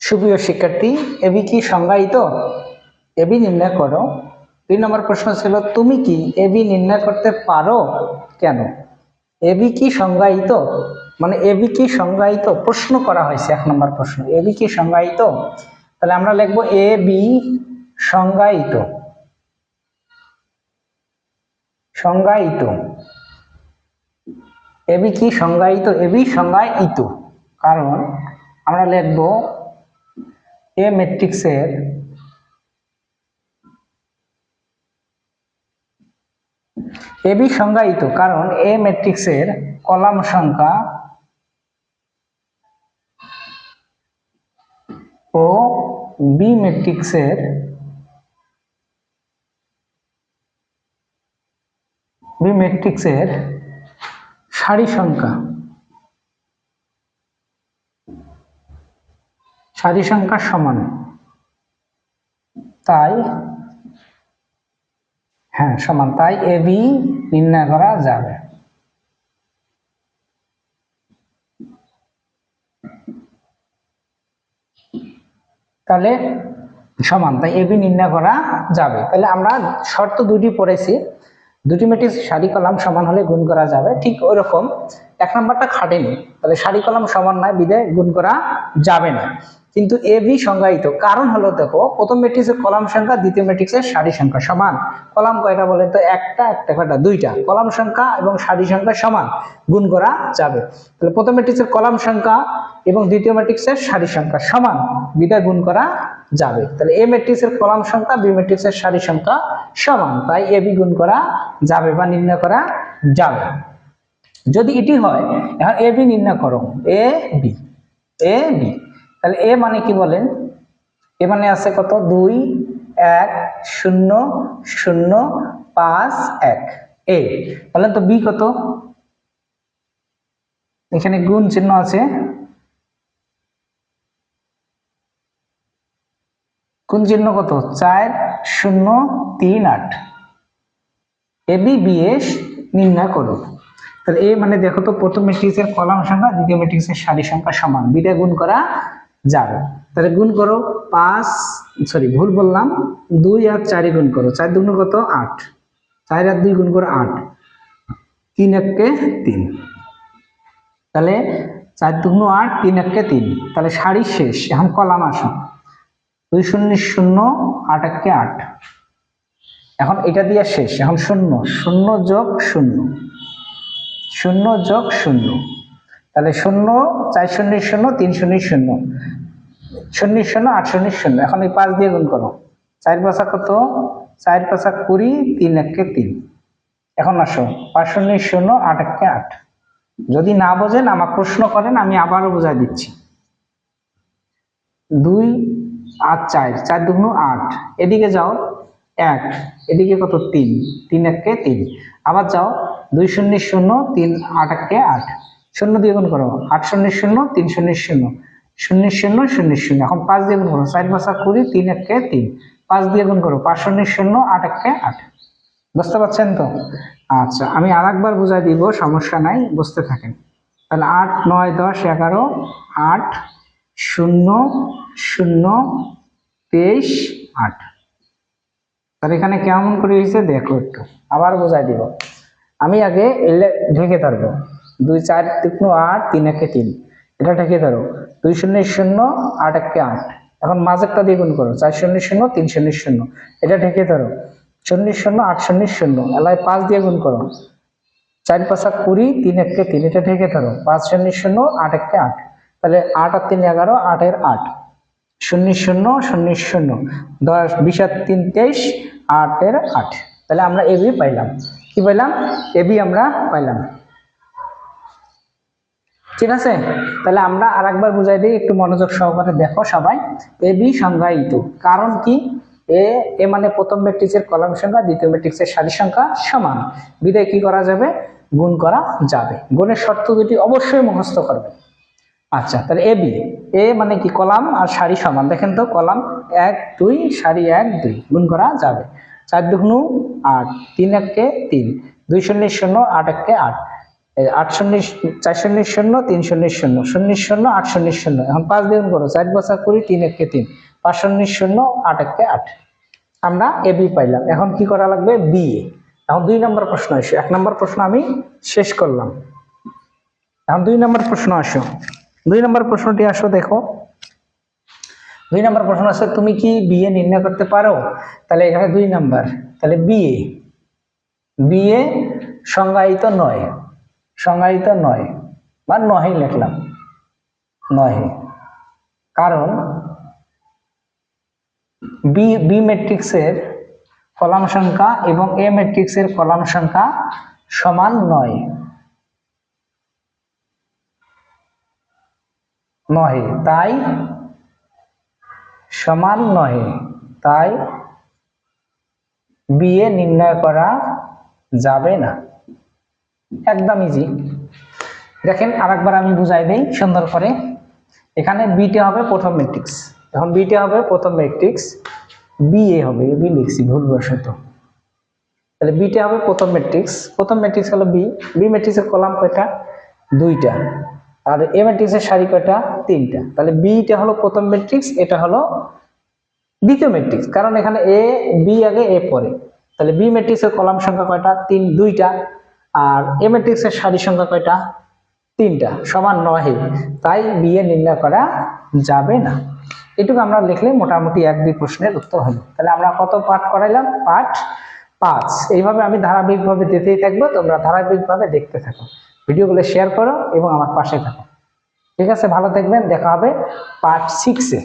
সুপ্রিয় শিক্ষার্থী, এবি কি সংজ্ঞায়িত? এবি নির্ণয় করো। 2 নম্বর প্রশ্ন ছিল তুমি কি এবি নির্ণয় করতে পারো? কেন? এবি কি সংজ্ঞায়িত, মানে এবি কি সংজ্ঞায়িত প্রশ্ন করা হয়েছে। 1 নম্বর প্রশ্ন, এবি কি সংজ্ঞায়িত? তাহলে আমরা লিখবো এবি সংজ্ঞায়িত। সংজ্ঞায়িত, এবি কি সংজ্ঞায়িত? এবি সংজ্ঞায়িত, কারণ আমরা লিখবো এ ম্যাট্রিক্সের এবি সংজ্ঞায়িত কারণ এ ম্যাট্রিক্সের কলাম সংখ্যা ও বি ম্যাট্রিক্সের সারি সংখ্যা সমান। তাই সমান, তাই এবি নির্ণয় করা যাবে। তাহলে সমান, তাই এবি নির্ণয় করা যাবে। তাহলে আমরা শর্ত দুটি পড়েছি, দুটি ম্যাট্রিক্স সারি কলাম সমান হলে গুণ করা যাবে। ঠিক ওইরকম 1 নম্বরটা খাটেনি, তাহলে সারি কলাম সমান নয় বিধায় গুণ করা যাবে না। কিন্তু এবি সংজ্ঞায়িত কারণ হলো, দেখো প্রথম ম্যাট্রিক্সের কলাম সংখ্যা দ্বিতীয় ম্যাট্রিক্সের সারি সংখ্যা সমান। কলাম কয়টা বলে তো? একটা কয়টা? 2টা। কলাম সংখ্যা এবং সারি সংখ্যা সমান, গুণ করা যাবে। তাহলে প্রথম ম্যাট্রিক্সের কলাম সংখ্যা এবং দ্বিতীয় ম্যাট্রিক্সের সারি সংখ্যা সমান বিধায় গুণ করা যাবে। তাহলে এ ম্যাট্রিক্সের কলাম সংখ্যা বি ম্যাট্রিক্সের সারি সংখ্যা সমান, তাই এবি গুণ করা যাবে বা নির্ণয় করা যাবে। যদি এটি হয়, এখন এবি নির্ণয় করো। এবি তাহলে এ মানে কি বলেন? এ মানে আছে কত? 2 1 0 0 5 1 এ। বলেন তো বি কত? এখানে গুণ চিহ্ন আছে, কোন চিহ্ন কত? 4 0 3 8। এবি বিএস নির্ণয় করো। তাহলে এ মানে দেখো তো, প্রথম ম্যাট্রিক্সের কলাম সংখ্যা দ্বিতীয় ম্যাট্রিক্সের সারি সংখ্যা সমান, বিটা গুণ করা যাবে। তাহলে গুণ করো 2 আর 4 গুণ করো। 4 দুগুণ কত? 8। 4 আর 2 গুণ করো 8। 3 একে 3। তাহলে 4 দুগুণ 8, 3 একে 3। তাহলে সারি শেষ, এখন কলাম আসো। 2 0 0 8 একে 8। এখন এটা দিয়ে শেষ, এখন 0 0 যোগ 0 0 যোগ 0। তাহলে 0 4 0 0 3 0 0 0 0 8 0 0। এখন এই 5 দিয়ে গুণ করো। 4 5 কত? 4 5 20, 3 একে 3। এখন আসো 5 0 0 8 একে 8। যদি না বোঝেন আমাকে প্রশ্ন করেন, আমি আবারও বোঝাই দিচ্ছি। 2 আর 4, 4 দুগুণ 8। এদিকে যাও 1, এদিকে কত? 3 3 একে 3। আবার যাও 2 0 0 3 8 একে 8। 0 দিয়ে গুণ করো। 8 0 0 3 0 0 0 0 0 0। এখন 5 দিয়ে গুণ করো। 4 5 20, 3 একে 3। 5 দিয়ে গুণ করো। 5 0 0 8 একে 8। বুঝতে পারছেন তো? আচ্ছা, আমি আরেকবার বুঝাই দিব, সমস্যা নাই, বুঝতে থাকেন। তাহলে 8 9 10 11 8 0 0 23 8। তাহলে এখানে কেমন করে হয়েছে দেখো, একটু আবার বোঝাই দিব। আমি আগে ঢেকে ধরবো। 2 4 3 8 3 একে 3, এটা ঢেকে ধরো। 2 0 0 8 একে 8। এখন মাঝেরটা দিয়ে গুণ করো। 4 0 0 3 0 0, এটা ঢেকে ধরো। 0 0 8 0 0, এলাই 5 দিয়ে গুণ করো। 4 5 20, 3 একে 3, এটা ঢেকে ধরো। 5 0 0 8 একে 8। তাহলে 8 আর 3 11, 8 এর 8। 0 0 0 0 10 20 আর 3 23, 8 এর 8। তাহলে আমরা এবি পাইলাম। কি পাইলাম? এবি আমরা পাইলাম। ঠিক আছে, তাহলে আমরা আরেকবার বুঝাই দিই, একটু মনোযোগ সহকারে দেখো সবাই। এবি সংজ্ঞায়িত কারণ কি? এ মানে প্রথম ম্যাট্রিক্সের কলাম সংখ্যা দ্বিতীয় ম্যাট্রিক্সের সারি সংখ্যা সমান, বিধায় কি করা যাবে? গুণ করা যাবে। গুণের শর্ত দুটি অবশ্যই মুখস্থ করবে। আচ্ছা, তাহলে এবি, এ মানে কি? কলাম আর সারি সমান। দেখেন তো, কলাম 1 2 সারি 1 2, গুণ করা যাবে। 4 দুগুণ 8 3 একে 3 2 0 0 8 একে 8। 8 শূন্য 4 শূন্য 0 3 শূন্য 0 শূন্য 0 8 শূন্য 0, এখন 5 দ্বিগুণ করো, 4 বছর করি 3 একে 3, 5 শূন্য 0 8 একে 8, আমরা এ বি পাইলাম। এখন কি করা লাগবে, বি এ। এখন 2 নম্বর প্রশ্ন আসে, 1 নম্বর প্রশ্ন আমি শেষ করলাম, এখন 2 নম্বর প্রশ্ন আসো। 2 নম্বর প্রশ্নটি আসো, দেখো 2 নম্বর প্রশ্ন আছে তুমি কি বি এ নির্ণয় করতে পারো, তাহলে এখানে 2 নম্বর, তাহলে বি এ সংজ্ঞায়িত নয়, সংজ্ঞায়িত নয় বা নহে লিখলাম, নহে, কারণ বি ম্যাট্রিক্সের কলাম সংখ্যা এবং এ ম্যাট্রিক্সের কলাম সংখ্যা সমান নয়, নহে, তাই সমান নহে, তাই বি এ নির্ণয় করা যাবে না, একদম ইজি। দেখেন আরেকবার আমি বুঝাই দেই সুন্দর করে। এখানে বিটা হবে প্রথম ম্যাট্রিক্স, এখন বিটা হবে প্রথম ম্যাট্রিক্স, বি এ হবে, বি লিখছি ভুলবশত, তাহলে বিটা হবে প্রথম ম্যাট্রিক্স, প্রথম ম্যাট্রিক্স হলো বি ম্যাট্রিক্সের কলাম কয়টা, 2টা, আর এ ম্যাট্রিক্সের সারি কয়টা, 3টা, তাহলে বিটা হলো প্রথম ম্যাট্রিক্স, এটা হলো দ্বিতীয় ম্যাট্রিক্স, কারণ এখানে এ বি আগে এ পরে, তাহলে বি ম্যাট্রিক্সের কলাম সংখ্যা কয়টা, 2টা, আর এ ম্যাট্রিক্সের সারি সংখ্যা কয়টা, 3টা, সমান নয়, তাই বি এ নির্ণয় করা যাবে না। এটুকু আমরা লিখলে মোটামুটি 1-2 প্রশ্নের উত্তর হলো। তাহলে আমরা কত পাঠ করাইলাম, পাঠ 5। এইভাবে আমি ধারাবাহিকভাবে দিতেই থাকবো, তোমরা ধারাবাহিকভাবে দেখতে থাকো, ভিডিওগুলো শেয়ার করো এবং আমার পাশে থাকো। ঠিক আছে, ভালো থাকবেন, দেখা হবে পার্ট 6-এ।